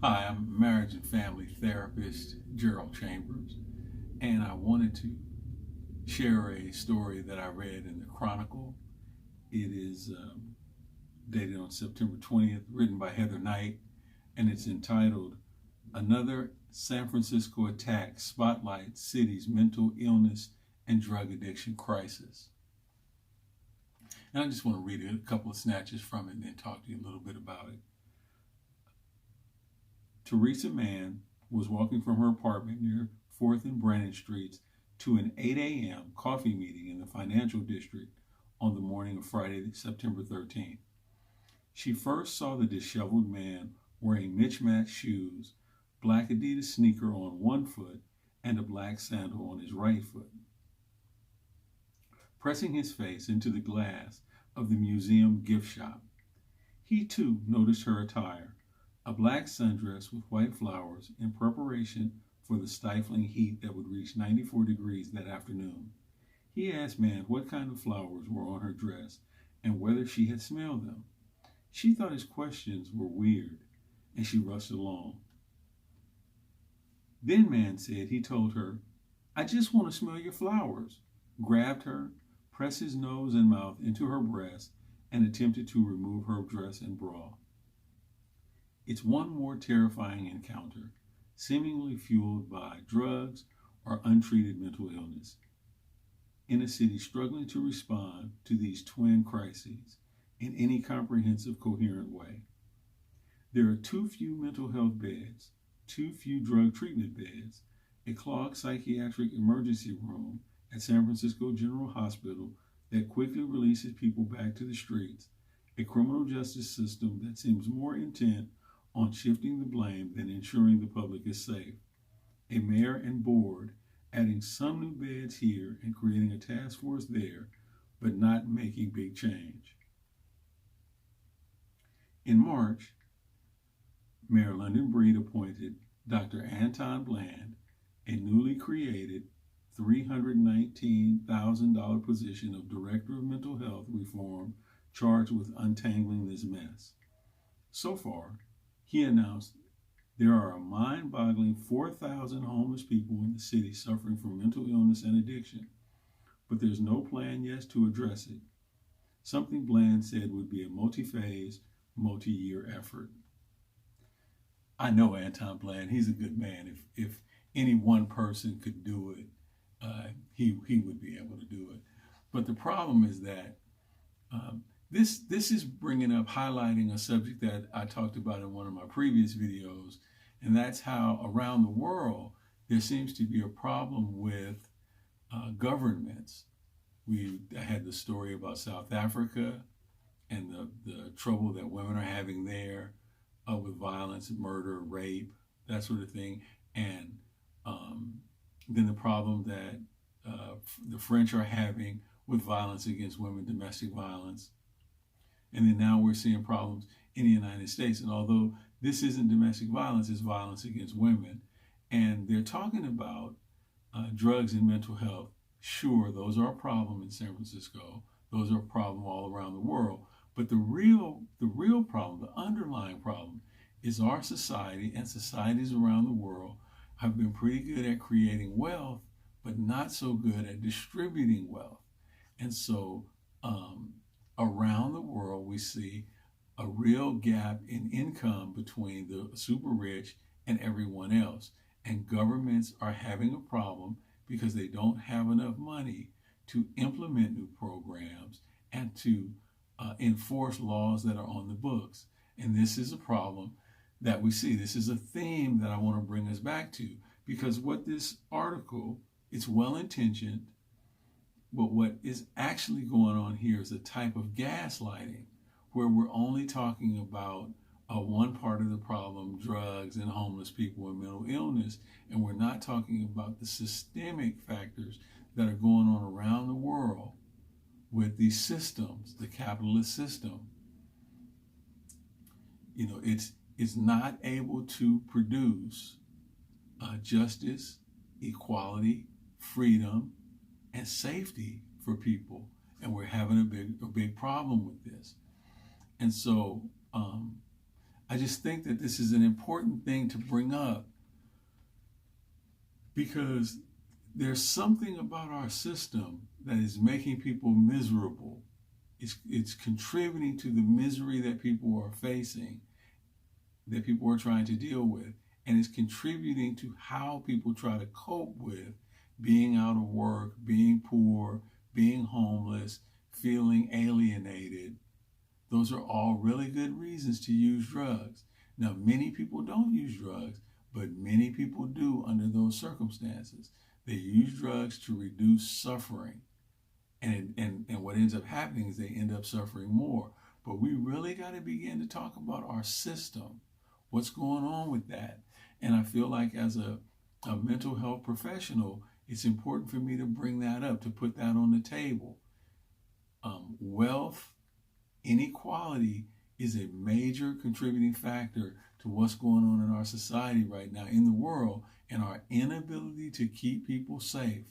Hi, I'm marriage and family therapist Gerald Chambers, and I wanted to share a story that I read in the Chronicle. It is dated on September 20th, written by Heather Knight, and it's entitled Another San Francisco Attack Spotlights City's Mental Illness and Drug Addiction Crisis. And I just want to read a couple of snatches from it and then talk to you a little bit about it. Teresa Mann was walking from her apartment near 4th and Brannan Streets to an 8 a.m. coffee meeting in the financial district on the morning of Friday, September 13th. She first saw the disheveled man wearing mismatched shoes, black Adidas sneaker on one foot, and a black sandal on his right foot. Pressing his face into the glass of the museum gift shop, he too noticed her attire, a black sundress with white flowers in preparation for the stifling heat that would reach 94 degrees that afternoon. He asked Mann what kind of flowers were on her dress and whether she had smelled them. She thought his questions were weird, and she rushed along. Then Mann said he told her, "I just want to smell your flowers," grabbed her, pressed his nose and mouth into her breast, and attempted to remove her dress and bra. It's one more terrifying encounter, seemingly fueled by drugs or untreated mental illness, in a city struggling to respond to these twin crises in any comprehensive, coherent way. There are too few mental health beds, too few drug treatment beds, a clogged psychiatric emergency room at San Francisco General Hospital that quickly releases people back to the streets, a criminal justice system that seems more intent on shifting the blame than ensuring the public is safe, a mayor and board adding some new beds here and creating a task force there, but not making big change. In March, Mayor London Breed appointed Dr. Anton Bland, a newly created $319,000 position of Director of Mental Health Reform, charged with untangling this mess. So far, he announced there are a mind-boggling 4,000 homeless people in the city suffering from mental illness and addiction, but there's no plan yet to address it. Something Bland said would be a multi-phase, multi-year effort. I know Anton Bland; he's a good man. If any one person could do it, he would be able to do it. But the problem is that this is bringing up, highlighting a subject that I talked about in one of my previous videos, and that's how around the world there seems to be a problem with governments. I had the story about South Africa and the trouble that women are having there with violence, murder, rape, that sort of thing, and then the problem that the French are having with violence against women, domestic violence. And then now we're seeing problems in the United States. And although this isn't domestic violence, it's violence against women. And they're talking about drugs and mental health. Sure, those are a problem in San Francisco. Those are a problem all around the world. But the real problem, the underlying problem, is our society and societies around the world have been pretty good at creating wealth, but not so good at distributing wealth. And so around the world, we see a real gap in income between the super rich and everyone else. And governments are having a problem because they don't have enough money to implement new programs and to enforce laws that are on the books. And this is a problem that we see. This is a theme that I want to bring us back to, because what this article, it's well intentioned, but what is actually going on here is a type of gaslighting where we're only talking about one part of the problem, drugs and homeless people and mental illness, and we're not talking about the systemic factors that are going on around the world with these systems, the capitalist system. It's not able to produce justice, equality, freedom, and safety for people, and we're having a big problem with this. And so I just think that this is an important thing to bring up because there's something about our system that is making people miserable. It's contributing to the misery that people are facing, that people are trying to deal with, and it's contributing to how people try to cope with being out of work, being poor, being homeless, feeling alienated. Those are all really good reasons to use drugs. Now, many people don't use drugs, but many people do under those circumstances. They use drugs to reduce suffering. And what ends up happening is they end up suffering more. But we really got to begin to talk about our system. What's going on with that? And I feel like as a mental health professional, it's important for me to bring that up, to put that on the table. Wealth, inequality is a major contributing factor to what's going on in our society right now, in the world, and our inability to keep people safe.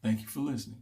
Thank you for listening.